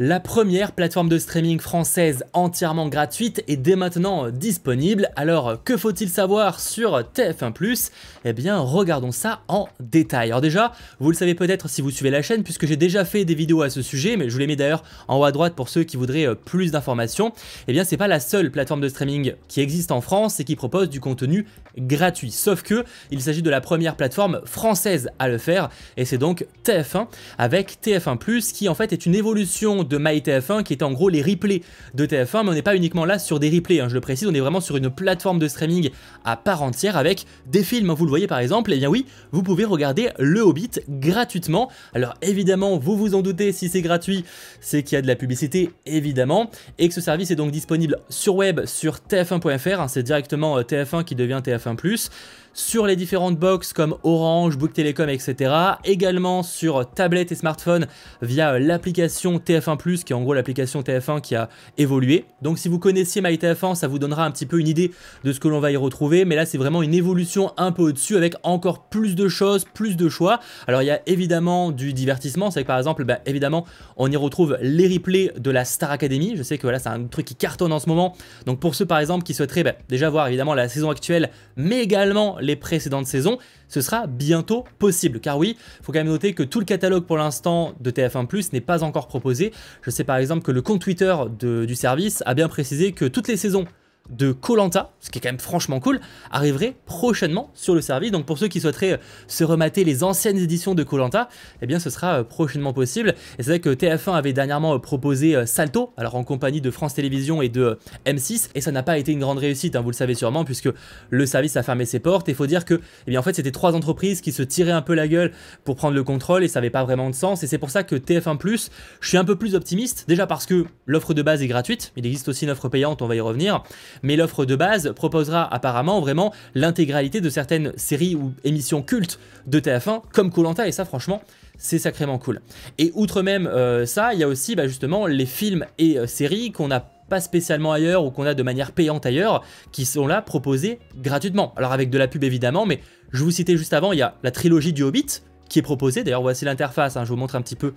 La première plateforme de streaming française entièrement gratuite est dès maintenant disponible. Alors que faut-il savoir sur TF1+? Eh bien regardons ça en détail. Alors déjà, vous le savez peut-être si vous suivez la chaîne puisque j'ai déjà fait des vidéos à ce sujet, mais je vous les mets d'ailleurs en haut à droite pour ceux qui voudraient plus d'informations. Eh bien c'est pas la seule plateforme de streaming qui existe en France et qui propose du contenu gratuit. Sauf que il s'agit de la première plateforme française à le faire et c'est donc TF1 avec TF1+, qui en fait est une évolution de MyTF1 qui était en gros les replays de TF1, mais on n'est pas uniquement là sur des replays, je le précise, on est vraiment sur une plateforme de streaming à part entière avec des films. Vous le voyez par exemple, et bien oui, vous pouvez regarder Le Hobbit gratuitement. Alors évidemment, vous vous en doutez, si c'est gratuit, c'est qu'il y a de la publicité évidemment, et que ce service est donc disponible sur web, sur tf1.fr, c'est directement TF1 qui devient TF1+, sur les différentes box comme Orange, Bouygues Télécom, etc. Également sur tablette et smartphone via l'application TF1+, qui est en gros l'application TF1 qui a évolué. Donc si vous connaissiez MyTF1, ça vous donnera un petit peu une idée de ce que l'on va y retrouver, mais là c'est vraiment une évolution un peu au-dessus avec encore plus de choses, plus de choix. Alors il y a évidemment du divertissement, c'est que par exemple, évidemment, on y retrouve les replays de la Star Academy. Je sais que voilà, c'est un truc qui cartonne en ce moment. Donc pour ceux par exemple qui souhaiteraient déjà voir évidemment la saison actuelle, mais également les précédentes saisons, ce sera bientôt possible. Car oui, il faut quand même noter que tout le catalogue pour l'instant de TF1+ n'est pas encore proposé. Je sais par exemple que le compte Twitter du service a bien précisé que toutes les saisons de Koh-Lanta, ce qui est quand même franchement cool, arriverait prochainement sur le service. Donc pour ceux qui souhaiteraient se remater les anciennes éditions de Koh-Lanta, eh bien ce sera prochainement possible. Et c'est vrai que TF1 avait dernièrement proposé Salto, alors en compagnie de France Télévisions et de M6, et ça n'a pas été une grande réussite, vous le savez sûrement, puisque le service a fermé ses portes. Et il faut dire que, eh bien en fait, c'était trois entreprises qui se tiraient un peu la gueule pour prendre le contrôle, et ça n'avait pas vraiment de sens. Et c'est pour ça que TF1+, je suis un peu plus optimiste, déjà parce que l'offre de base est gratuite, il existe aussi une offre payante, on va y revenir. Mais l'offre de base proposera apparemment vraiment l'intégralité de certaines séries ou émissions cultes de TF1 comme Koh-Lanta, et ça franchement c'est sacrément cool. Et outre même ça, il y a aussi justement les films et séries qu'on n'a pas spécialement ailleurs ou qu'on a de manière payante ailleurs, qui sont là proposés gratuitement. Alors avec de la pub évidemment, mais je vous citais juste avant, il y a la trilogie du Hobbit qui est proposée. D'ailleurs voici l'interface, je vous montre un petit peu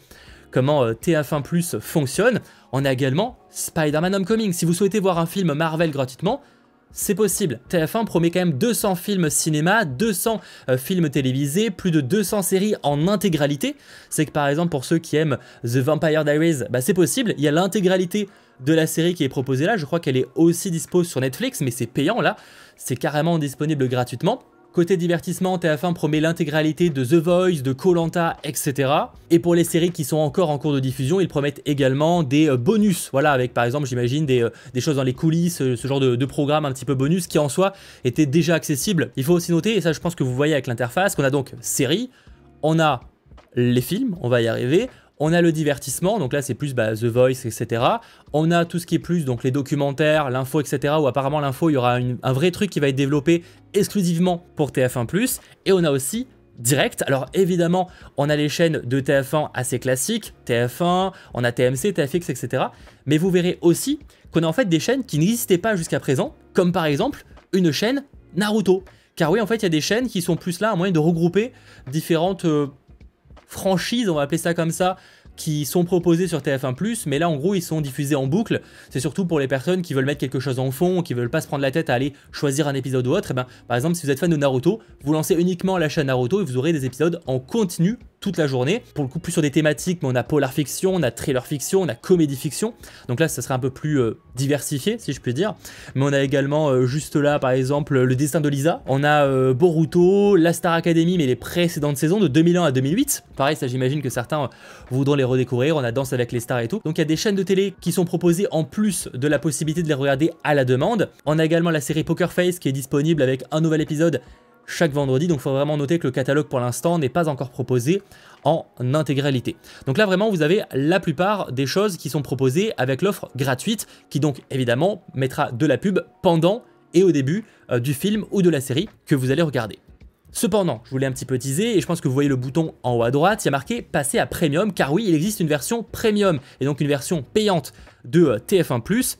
comment TF1+ fonctionne. On a également Spider-Man Homecoming. Si vous souhaitez voir un film Marvel gratuitement, c'est possible. TF1 promet quand même 200 films cinéma, 200 films télévisés, plus de 200 séries en intégralité. C'est que par exemple pour ceux qui aiment The Vampire Diaries, c'est possible. Il y a l'intégralité de la série qui est proposée là. Je crois qu'elle est aussi dispo sur Netflix, mais c'est payant là. C'est carrément disponible gratuitement. Côté divertissement, TF1 promet l'intégralité de The Voice, de Koh-Lanta, etc. Et pour les séries qui sont encore en cours de diffusion, ils promettent également des bonus. Voilà, avec par exemple, j'imagine, des choses dans les coulisses, ce genre de programme un petit peu bonus qui en soi était déjà accessible. Il faut aussi noter, et ça je pense que vous voyez avec l'interface, qu'on a donc séries, on a les films, on va y arriver, on a le divertissement, donc là c'est plus The Voice, etc. On a tout ce qui est plus, donc les documentaires, l'info, etc. Où apparemment l'info, il y aura un vrai truc qui va être développé exclusivement pour TF1+. Et on a aussi direct. Alors évidemment, on a les chaînes de TF1 assez classiques, TF1, on a TMC, TFX, etc. Mais vous verrez aussi qu'on a en fait des chaînes qui n'existaient pas jusqu'à présent, comme par exemple une chaîne Naruto. Car oui, en fait, il y a des chaînes qui sont plus là, un moyen de regrouper différentes franchises, on va appeler ça comme ça, qui sont proposés sur TF1+, mais là en gros ils sont diffusés en boucle. C'est surtout pour les personnes qui veulent mettre quelque chose en fond, qui veulent pas se prendre la tête à aller choisir un épisode ou autre. Et par exemple, si vous êtes fan de Naruto, vous lancez uniquement la chaîne Naruto et vous aurez des épisodes en continu toute la journée. Pour le coup, plus sur des thématiques, mais on a polar fiction, on a thriller fiction, on a comédie fiction. Donc là, ça serait un peu plus diversifié, si je puis dire. Mais on a également juste là, par exemple, Le Destin de Lisa. On a Boruto, la Star Academy, mais les précédentes saisons de 2001 à 2008. Pareil, ça j'imagine que certains voudront les redécouvrir. On a Danse avec les stars et tout. Donc il y a des chaînes de télé qui sont proposées en plus de la possibilité de les regarder à la demande. On a également la série Poker Face qui est disponible avec un nouvel épisode chaque vendredi, donc il faut vraiment noter que le catalogue pour l'instant n'est pas encore proposé en intégralité. Donc là vraiment vous avez la plupart des choses qui sont proposées avec l'offre gratuite qui donc évidemment mettra de la pub pendant et au début du film ou de la série que vous allez regarder. Cependant, je voulais un petit peu teaser et je pense que vous voyez le bouton en haut à droite, il y a marqué passer à Premium, car oui, il existe une version Premium et donc une version payante de TF1+.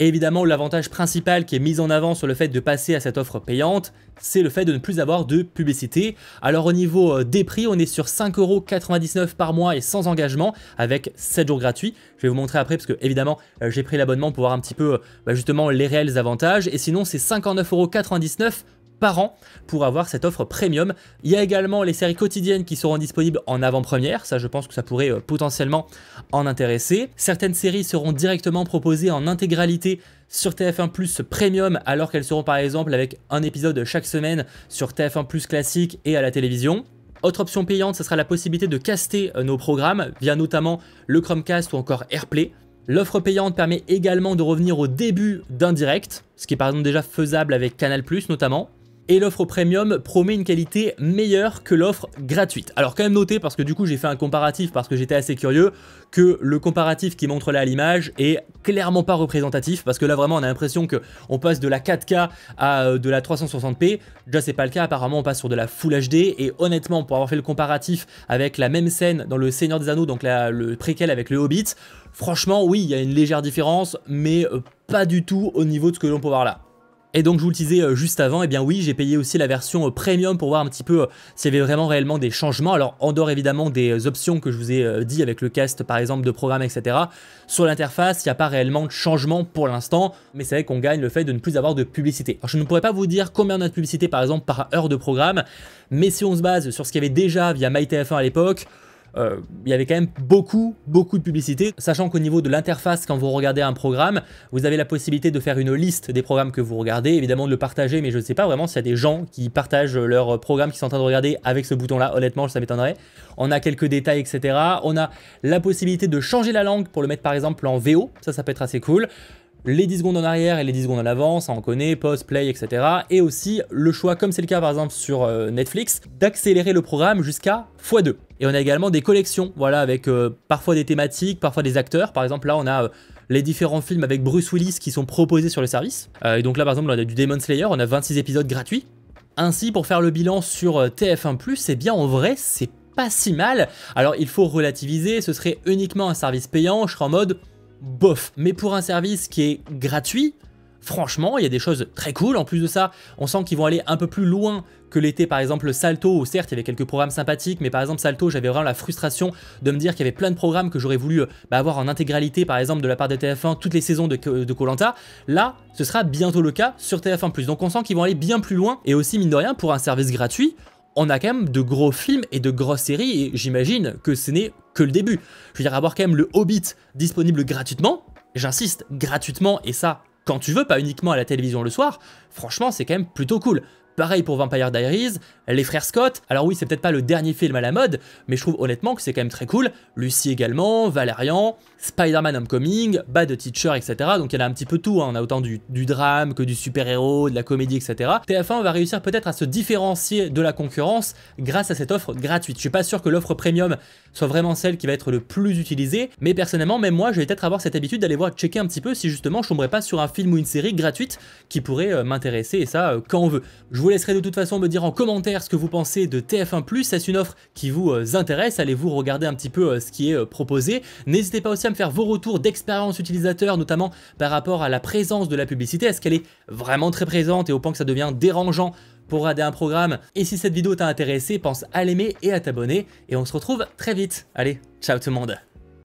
Et évidemment, l'avantage principal qui est mis en avant sur le fait de passer à cette offre payante, c'est le fait de ne plus avoir de publicité. Alors au niveau des prix, on est sur 5,99 € par mois et sans engagement avec 7 jours gratuits. Je vais vous montrer après parce que évidemment j'ai pris l'abonnement pour voir un petit peu justement les réels avantages. Et sinon c'est 59,99 € par an pour avoir cette offre premium. Il y a également les séries quotidiennes qui seront disponibles en avant-première, ça je pense que ça pourrait potentiellement en intéresser. Certaines séries seront directement proposées en intégralité sur TF1+ Premium alors qu'elles seront par exemple avec un épisode chaque semaine sur TF1+ classique et à la télévision. Autre option payante, ce sera la possibilité de caster nos programmes via notamment le Chromecast ou encore AirPlay. L'offre payante permet également de revenir au début d'un direct, ce qui est par exemple déjà faisable avec Canal+ notamment. Et l'offre premium promet une qualité meilleure que l'offre gratuite. Alors quand même noter, parce que du coup j'ai fait un comparatif parce que j'étais assez curieux, que le comparatif qui montre là à l'image est clairement pas représentatif, parce que là vraiment on a l'impression qu'on passe de la 4K à de la 360p, déjà c'est pas le cas, apparemment on passe sur de la Full HD, et honnêtement pour avoir fait le comparatif avec la même scène dans le Seigneur des Anneaux, donc le préquel avec le Hobbit, franchement oui il y a une légère différence, mais pas du tout au niveau de ce que l'on peut voir là. Et donc je vous le disais juste avant, et bien oui j'ai payé aussi la version premium pour voir un petit peu s'il y avait vraiment réellement des changements. Alors en dehors évidemment des options que je vous ai dit avec le cast par exemple de programme etc. Sur l'interface il n'y a pas réellement de changement pour l'instant, mais c'est vrai qu'on gagne le fait de ne plus avoir de publicité. Alors je ne pourrais pas vous dire combien on a de publicité par exemple par heure de programme, mais si on se base sur ce qu'il y avait déjà via MyTF1 à l'époque, il y avait quand même beaucoup de publicité, sachant qu'au niveau de l'interface, quand vous regardez un programme, vous avez la possibilité de faire une liste des programmes que vous regardez, évidemment de le partager, mais je ne sais pas vraiment s'il y a des gens qui partagent leurs programmes qu'ils sont en train de regarder avec ce bouton-là, honnêtement, ça m'étonnerait. On a quelques détails, etc. On a la possibilité de changer la langue pour le mettre par exemple en VO, ça peut être assez cool. Les 10 secondes en arrière et les 10 secondes en avant, ça on connaît, pause, play, etc. Et aussi le choix, comme c'est le cas par exemple sur Netflix, d'accélérer le programme jusqu'à x2. Et on a également des collections, voilà, avec parfois des thématiques, parfois des acteurs. Par exemple là on a les différents films avec Bruce Willis qui sont proposés sur le service. Et donc là par exemple on a du Demon Slayer, on a 26 épisodes gratuits. Ainsi pour faire le bilan sur TF1+, eh bien en vrai c'est pas si mal. Alors il faut relativiser, ce serait uniquement un service payant, je serais en mode bof, mais pour un service qui est gratuit, franchement, il y a des choses très cool. En plus de ça, on sent qu'ils vont aller un peu plus loin que l'était par exemple Salto, où certes il y avait quelques programmes sympathiques, mais par exemple Salto, j'avais vraiment la frustration de me dire qu'il y avait plein de programmes que j'aurais voulu avoir en intégralité, par exemple de la part de TF1, toutes les saisons de Koh-Lanta. Là, ce sera bientôt le cas sur TF1+. Donc on sent qu'ils vont aller bien plus loin, et aussi mine de rien, pour un service gratuit, on a quand même de gros films et de grosses séries, et j'imagine que ce n'est que le début. Je veux dire, avoir quand même le Hobbit disponible gratuitement, j'insiste, gratuitement, et ça, quand tu veux, pas uniquement à la télévision le soir, franchement, c'est quand même plutôt cool. Pareil pour Vampire Diaries, les frères Scott, alors oui c'est peut-être pas le dernier film à la mode, mais je trouve honnêtement que c'est quand même très cool, Lucy également, Valérian, Spider-Man Homecoming, Bad Teacher, etc. Donc il y en a un petit peu tout, hein. On a autant du drame que du super-héros, de la comédie, etc. TF1 va réussir peut-être à se différencier de la concurrence grâce à cette offre gratuite. Je suis pas sûr que l'offre premium soit vraiment celle qui va être le plus utilisée, mais personnellement, même moi, je vais peut-être avoir cette habitude d'aller voir checker un petit peu si justement je tomberais pas sur un film ou une série gratuite qui pourrait m'intéresser, et ça quand on veut. Je vous laisserai de toute façon me dire en commentaire ce que vous pensez de TF1+, est-ce une offre qui vous intéresse? Allez-vous regarder un petit peu ce qui est proposé? N'hésitez pas aussi à me faire vos retours d'expérience utilisateur, notamment par rapport à la présence de la publicité. Est-ce qu'elle est vraiment très présente et au point que ça devient dérangeant pour regarder un programme? Et si cette vidéo t'a intéressé, pense à l'aimer et à t'abonner, et on se retrouve très vite. Allez, ciao tout le monde!